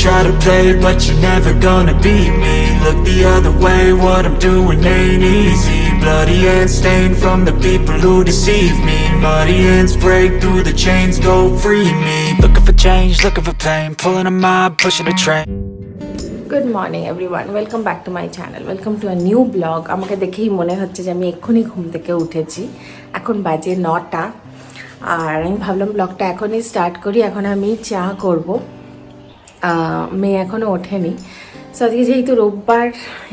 try to play, but you're never gonna beat me. Look the other way, what I'm doing ain't easy. Bloody hands stained from the people who deceive me. Muddy hands break through the chains, go free me. Looking for change, looking for pain, pulling a mob, pushing a train. Good morning everyone, welcome back to my channel, welcome to a new vlog. আমাকে দেখেই মনে হচ্ছে যে আমি এক্ষুনি ঘুম থেকে উঠেছি। এখন বাজে 9টা আর আমি ভাবলাম ব্লগটা এখনই স্টার্ট করি। এখন আমি চা করব, মেয়ে এখনও ওঠেনি। সো আজকে যেহেতু রোববার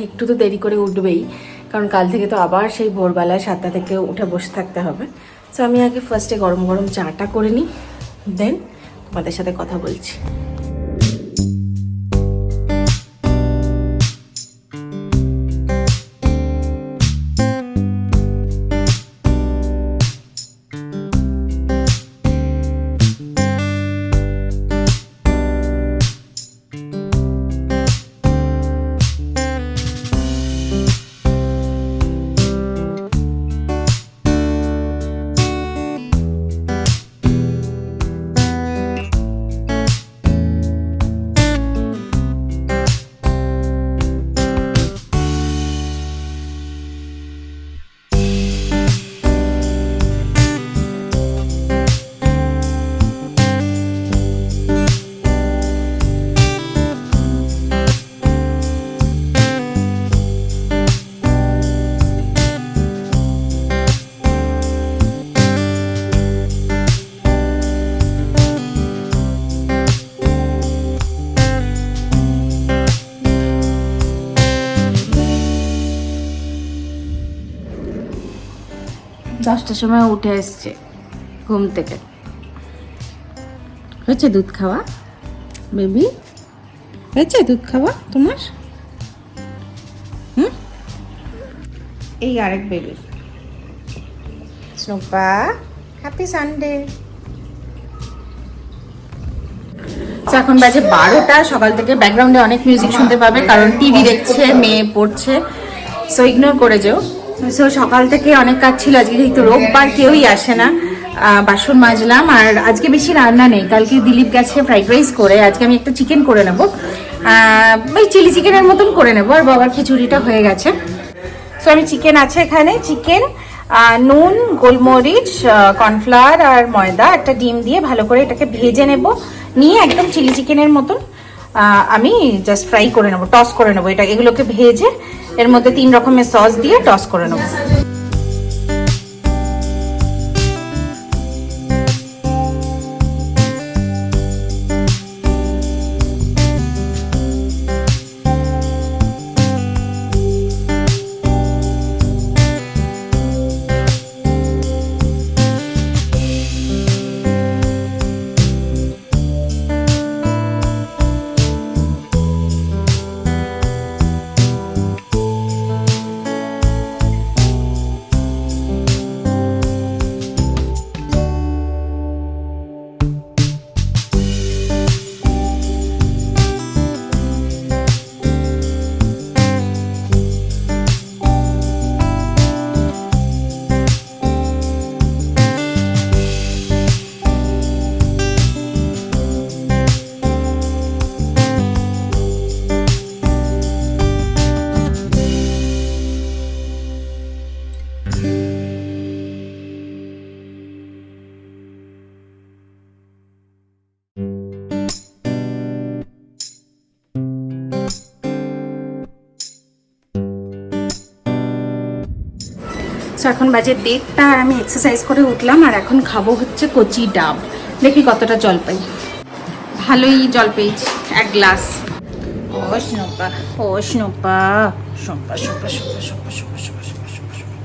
একটু তো দেরি করে উঠবেই, কারণ কাল থেকে তো আবার সেই ভোরবেলায় 7টা থেকে উঠে বসে থাকতে হবে। সো আমি আগে ফার্স্টে গরম গরম চাটা করে নিই, দেন তোমাদের সাথে কথা বলছি। দশটার সময় উঠে এসছে ঘুম থেকে। হয়েছে দুধ খাওয়া বেবি? হয়েছে দুধ খাওয়া তোমার? এই আরেক বেবি স্নুপা, হ্যাপি সানডে। এখন বাজে 12টা। সকাল থেকে ব্যাকগ্রাউন্ডে অনেক মিউজিক শুনতে পাবে, কারণ টিভি দেখছে, মেয়ে পড়ছে, সো ইগনোর করে যেও। সো সকাল থেকে অনেক কাজ ছিল, আজকে যেহেতু রোববার কেউই আসে না। বাসন মাজলাম, আর আজকে বেশি রান্না নেই। কালকে দিলীপ গেছে ফ্রাইড রাইস করে, আজকে আমি একটা চিকেন করে নেবো, ওই চিলি চিকেনের মতন করে নেবো। আর বাবার খিচুড়িটা হয়ে গেছে। সো আমি চিকেন আছে এখানে, চিকেন, নুন, গোলমরিচ, কর্নফ্লাওয়ার আর ময়দা, একটা ডিম দিয়ে ভালো করে এটাকে ভেজে নেব। নিয়ে একদম চিলি চিকেনের মতন আমি জাস্ট ফ্রাই করে নেবো, টস করে নেবো। এগুলোকে ভেজে এর মধ্যে 3 রকমের সস দিয়ে টস করে নেবো। এখন বাজে 1:30 আর আমি এক্সারসাইজ করে উঠলাম, আর এখন খাবো হচ্ছে কচি ডাব। দেখি কতটা জল পাই। ভালোই জল পেয়েছি, 1 গ্লাস। ও স্নোপা, ও স্নোপা, সোপা সোপা সোপা সোপা সোপা সোপা সোপা সোপা।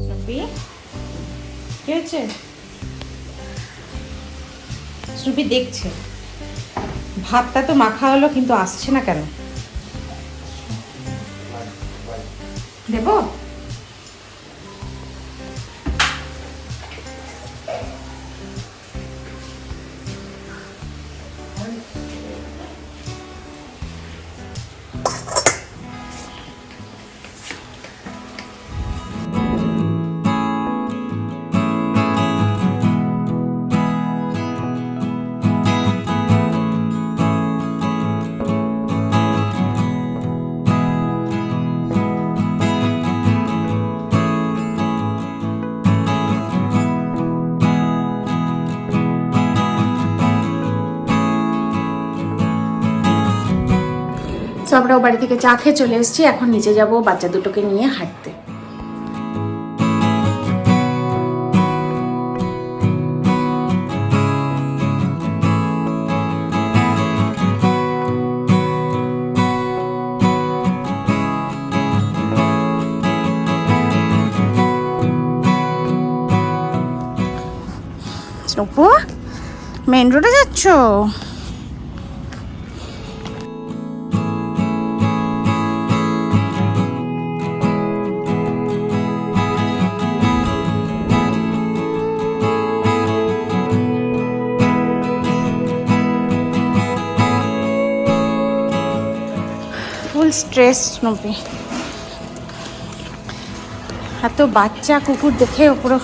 স্নুপি কি হয়েছে? স্নুপি দেখছে। ভাতটা তো মাখা হলো, কিন্তু আসছে না কেন? দেবো? সো আমরা ও বাড়ি থেকে চা খেয়ে চলে এসেছি, এখন নিচে যাব বাচ্চা দুটোকে নিয়ে হাঁটতে। স্নুপু, মেন রোডে যাচ্ছ? ফুল স্ট্রেস স্নুপি, এত বাচ্চা কুকুর দেখে পুরো।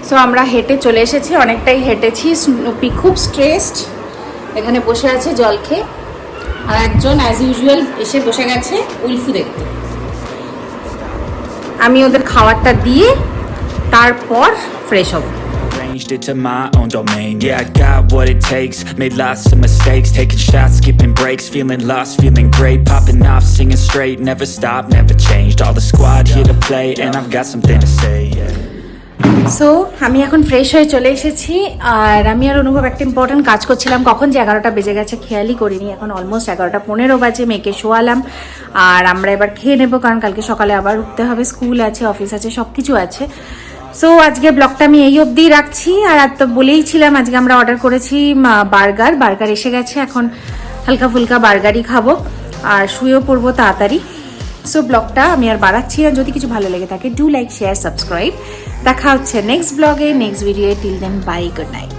সো আমরা হেঁটে চলে এসেছি, অনেকটাই হেঁটেছি। স্নুপি খুব স্ট্রেসড, এখানে বসে আছে জল খেয়ে, আর একজন অ্যাজ ইউজুয়াল এসে বসে গেছে উলফু দেখতে। আমি ওদের খাবারটা দিয়ে তারপর ফ্রেশ হব। Arranged it to my own domain. Yeah, I got what it takes. Made lots of mistakes, taking shots, skipping breaks, feeling lost, feeling great, popping off, singing straight, never stop, never changed. All the squad here to play, and I've got something to say. Yeah. So আমি এখন fresh হয়ে চলে এসেছি, আর আমি আর অনুভব একটা important কাজ করছিলাম। কখন যে 11টা বেজে গেছে খেয়ালই করিনি। এখন অলমোস্ট 11:15 বাজে, মেয়েকে শোয়ালাম, আর আমরা এবার খেয়ে নেবো, কারণ কালকে সকালে আবার উঠতে হবে, স্কুল আছে, অফিস আছে, সব কিছু আছে। সো আজকে ব্লগটা আমি এই অবধি রাখছি। আর তো বলেইছিলাম আজকে আমরা অর্ডার করেছি বার্গার এসে গেছে, এখন হালকা ফুলকা বার্গারই খাবো আর শুয়েও পড়বো তাড়াতাড়ি। সো ব্লগটা আমি আর বাড়াচ্ছি না, যদি কিছু ভালো লেগে থাকে ডু লাইক, শেয়ার, সাবস্ক্রাইব। দেখা হচ্ছে নেক্সট ব্লগে, next video. Till then bye, good night.